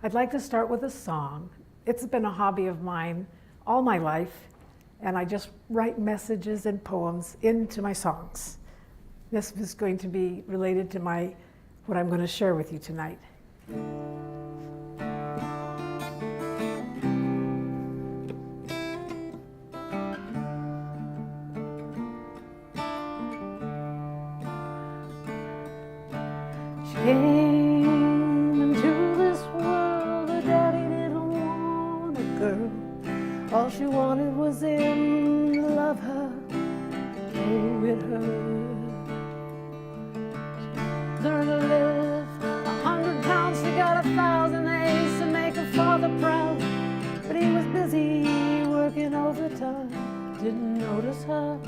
I'd like to start with a song. It's been a hobby of mine all my life, and I just write messages and poems into my songs. This is going to be related to what I'm going to share with you tonight. She came into this world, her daddy didn't want a girl. All she wanted was him to love her. Oh, it hurt. She learned to lift 100 pounds, she got 1,000 A's to make her father proud. But he was busy working overtime, didn't notice her.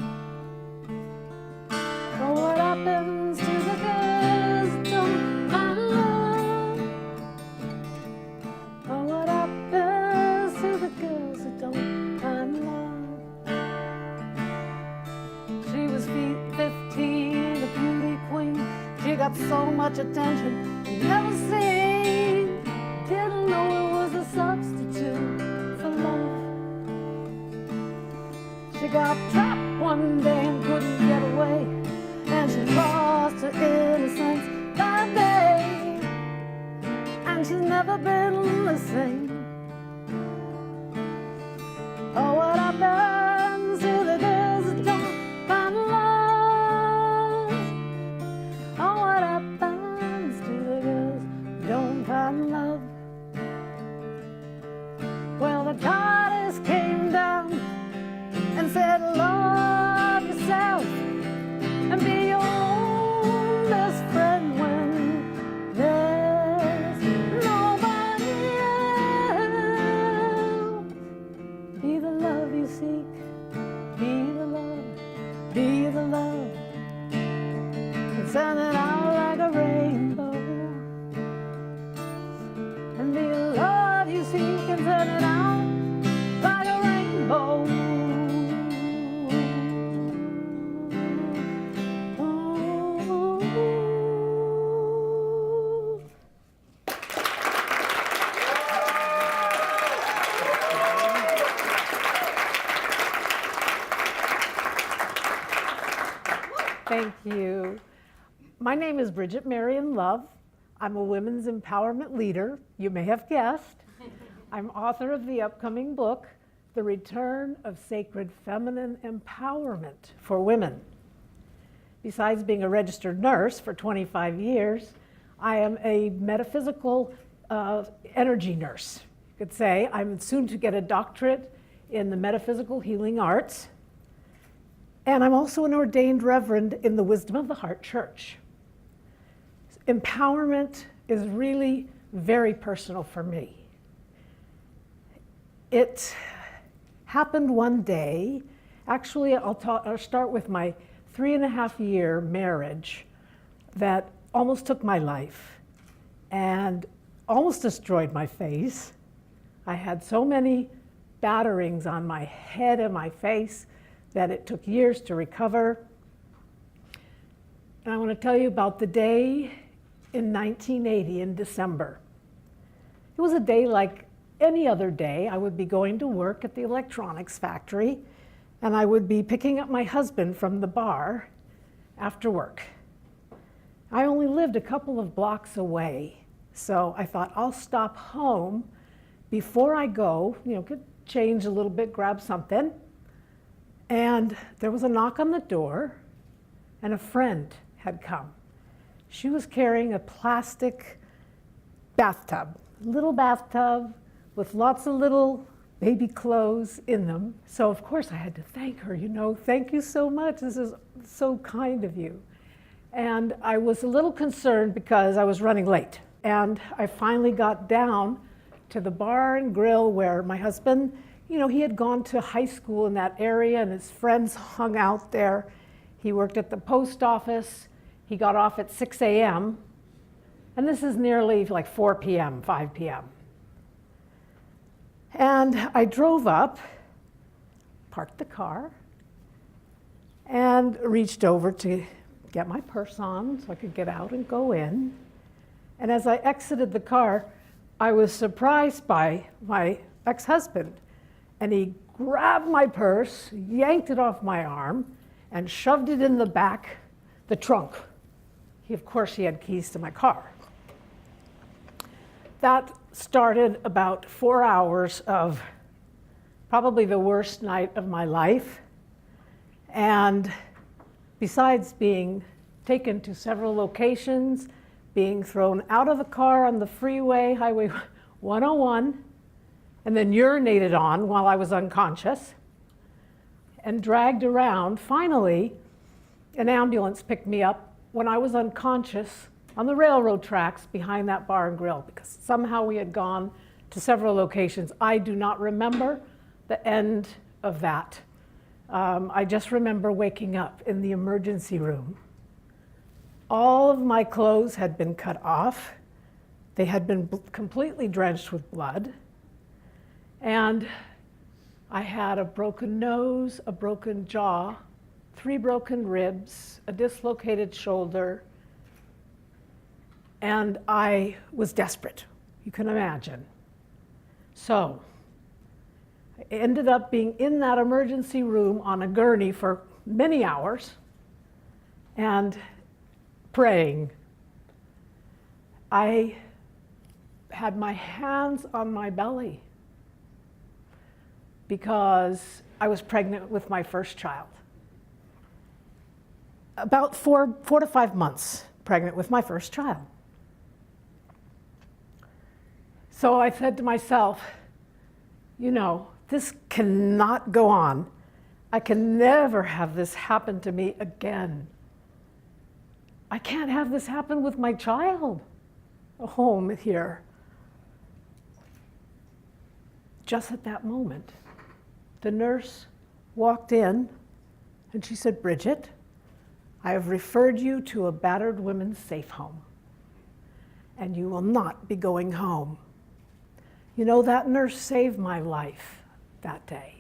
Oh, what happens to the girls that don't find love? Oh, what happens to the girls that don't find love? She was 15, a beauty queen. She got so much attention, never seen. Didn't know it was a substitute for love. She got trapped one day and couldn't get away, and she lost her innocence that day, and she's never been the same. Oh, what happens to the girls that don't find love? Oh, what happens to the girls that don't find love? Well, the goddess came down and said, love yourself and be your own best friend when there's nobody else. Be the love you seek, be the love, be the love, and send it out like a rainbow. And be the love you seek and send it out like a rainbow. Thank you. My name is Bridget Marian Love. I'm a women's empowerment leader, you may have guessed. I'm author of the upcoming book, The Return of Sacred Feminine Empowerment for Women. Besides being a registered nurse for 25 years, I am a metaphysical energy nurse. You could say I'm soon to get a doctorate in the metaphysical healing arts. And I'm also an ordained reverend in the Wisdom of the Heart Church. Empowerment is really very personal for me. It happened one day. Actually, I'll start with my 3.5-year marriage that almost took my life and almost destroyed my face. I had so many batterings on my head and my face that it took years to recover. And I want to tell you about the day in 1980 in December. It was a day like any other day. I would be going to work at the electronics factory, and I would be picking up my husband from the bar after work. I only lived a couple of blocks away, so I thought I'll stop home before I go, could change a little bit, grab something. And there was a knock on the door, and a friend had come. She was carrying a plastic bathtub, little bathtub with lots of little baby clothes in them. So of course I had to thank her, thank you so much, this is so kind of you. And I was a little concerned because I was running late. And I finally got down to the bar and grill where my husband, he had gone to high school in that area and his friends hung out there. He worked at the post office. He got off at 6 a.m. And this is nearly like 4 p.m., 5 p.m. And I drove up, parked the car, and reached over to get my purse on so I could get out and go in. And as I exited the car, I was surprised by my ex-husband, and he grabbed my purse, yanked it off my arm, and shoved it in the trunk. Of course, he had keys to my car. That started about 4 hours of probably the worst night of my life. And besides being taken to several locations, being thrown out of the car on the freeway, Highway 101, and then urinated on while I was unconscious, and dragged around, finally, an ambulance picked me up when I was unconscious on the railroad tracks behind that bar and grill, because somehow we had gone to several locations. I do not remember the end of that. I just remember waking up in the emergency room. All of my clothes had been cut off. They had been completely drenched with blood. And I had a broken nose, a broken jaw, 3 broken ribs, a dislocated shoulder, and I was desperate, you can imagine. So I ended up being in that emergency room on a gurney for many hours and praying. I had my hands on my belly because I was pregnant with my first child. About 4 to 5 months pregnant with my first child. So I said to myself, you know, this cannot go on. I can never have this happen to me again. I can't have this happen with my child home here. Just at that moment, the nurse walked in and she said, Bridget, I have referred you to a battered women's safe home, and you will not be going home. You know, that nurse saved my life that day.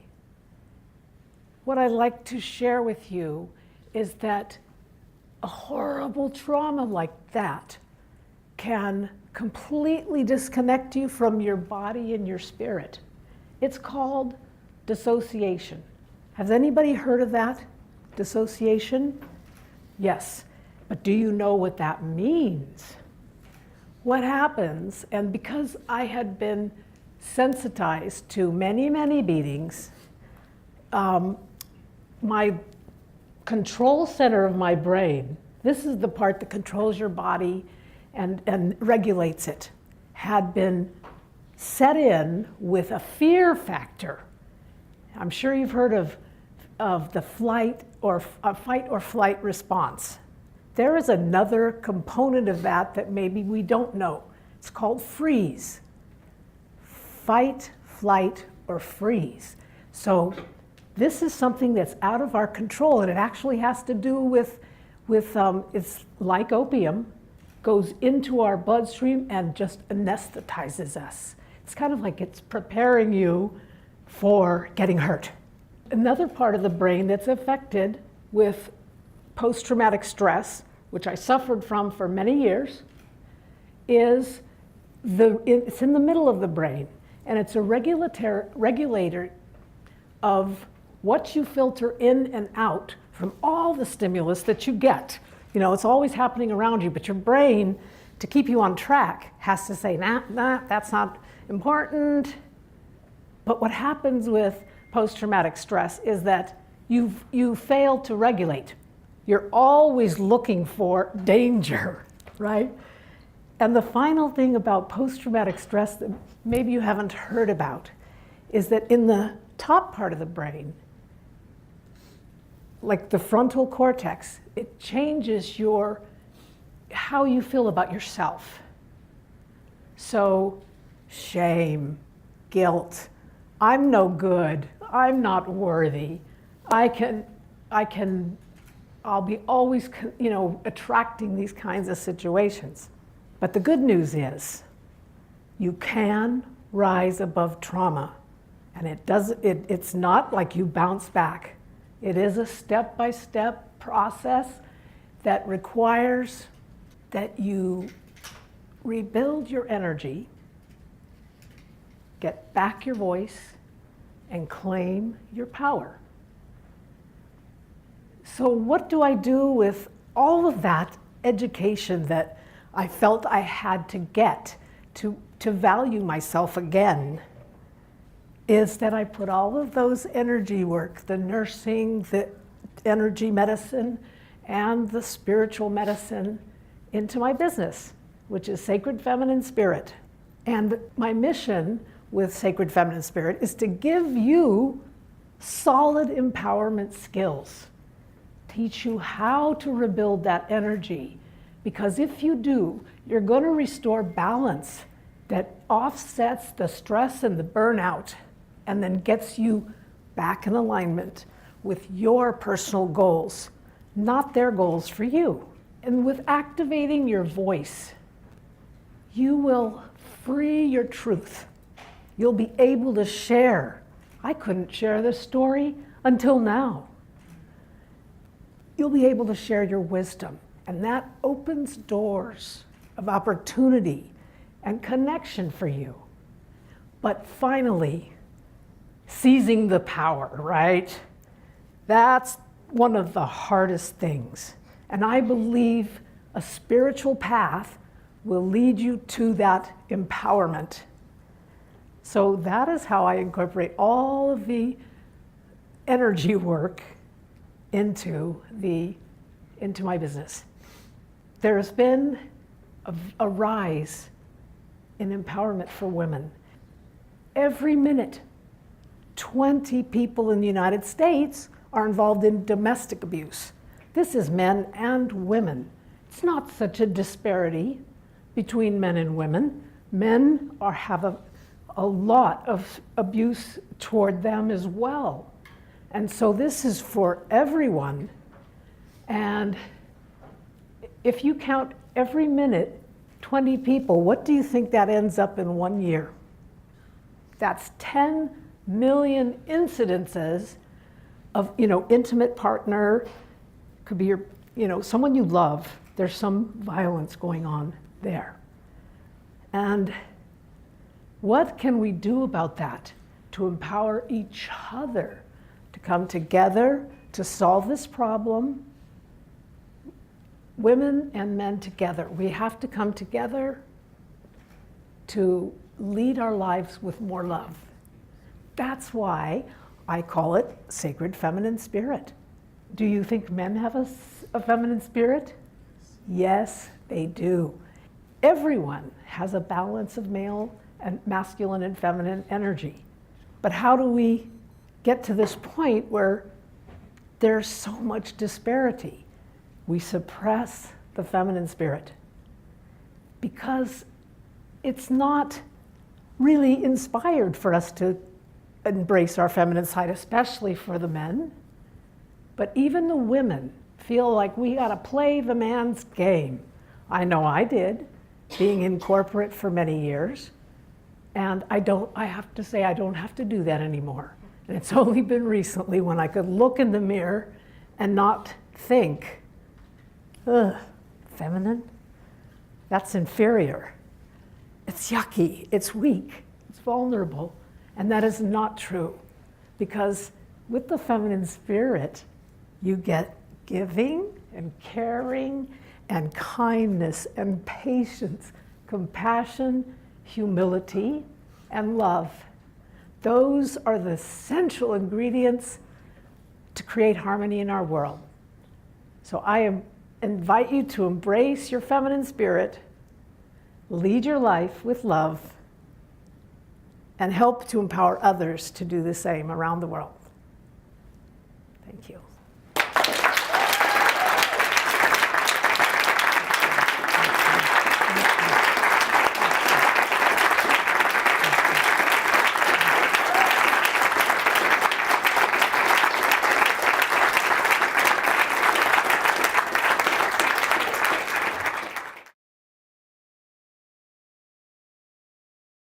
What I'd like to share with you is that a horrible trauma like that can completely disconnect you from your body and your spirit. It's called dissociation. Has anybody heard of that? Dissociation? Yes, but do you know what that means? What happens, and because I had been sensitized to many, many beatings, my control center of my brain, this is the part that controls your body and regulates it, had been set in with a fear factor. I'm sure you've heard of the fight or flight response. There is another component of that maybe we don't know. It's called freeze. Fight, flight, or freeze. So this is something that's out of our control, and it actually has to do with it's like opium, goes into our bloodstream and just anesthetizes us. It's kind of like it's preparing you for getting hurt. Another part of the brain that's affected with post-traumatic stress, which I suffered from for many years, is it's in the middle of the brain, and it's a regulator of what you filter in and out from all the stimulus that you get. You know, it's always happening around you, but your brain, to keep you on track, has to say, nah, that's not important. But what happens with post-traumatic stress is that you fail to regulate. You're always looking for danger, right? And the final thing about post-traumatic stress that maybe you haven't heard about is that in the top part of the brain, like the frontal cortex, it changes how you feel about yourself. So shame, guilt, I'm no good, I'm not worthy, I'll be always, attracting these kinds of situations. But the good news is, you can rise above trauma, and it's not like you bounce back. It is a step-by-step process that requires that you rebuild your energy get back your voice and claim your power. So what do I do with all of that education that I felt I had to get to value myself again? Is that I put all of those energy work, the nursing, the energy medicine, and the spiritual medicine into my business, which is Sacred Feminine Spirit. And my mission with Sacred Feminine Spirit is to give you solid empowerment skills, teach you how to rebuild that energy. Because if you do, you're going to restore balance that offsets the stress and the burnout and then gets you back in alignment with your personal goals, not their goals for you. And with activating your voice, you will free your truth. You'll be able to share. I couldn't share this story until now. You'll be able to share your wisdom, and that opens doors of opportunity and connection for you. But finally, seizing the power, right? That's one of the hardest things. And I believe a spiritual path will lead you to that empowerment. So that is how I incorporate all of the energy work into my business. There's been a rise in empowerment for women. Every minute, 20 people in the United States are involved in domestic abuse. This is men and women. It's not such a disparity between men and women. Men have a lot of abuse toward them as well. And so this is for everyone. And if you count every minute 20 people, what do you think that ends up in 1 year? That's 10 million incidences of, intimate partner, could be your, someone you love. There's some violence going on there. And what can we do about that to empower each other to come together to solve this problem? Women and men together. We have to come together to lead our lives with more love. That's why I call it Sacred Feminine Spirit. Do you think men have a feminine spirit? Yes, they do. Everyone has a balance of masculine and feminine energy. But how do we get to this point where there's so much disparity? We suppress the feminine spirit because it's not really inspired for us to embrace our feminine side, especially for the men. But even the women feel like we gotta play the man's game. I know I did, being in corporate for many years. And I have to say I don't have to do that anymore. And it's only been recently when I could look in the mirror and not think, ugh, feminine? That's inferior. It's yucky, it's weak, it's vulnerable. And that is not true, because with the feminine spirit, you get giving and caring and kindness and patience, compassion, humility, and love. Those are the essential ingredients to create harmony in our world. So I invite you to embrace your feminine spirit, lead your life with love, and help to empower others to do the same around the world. Thank you.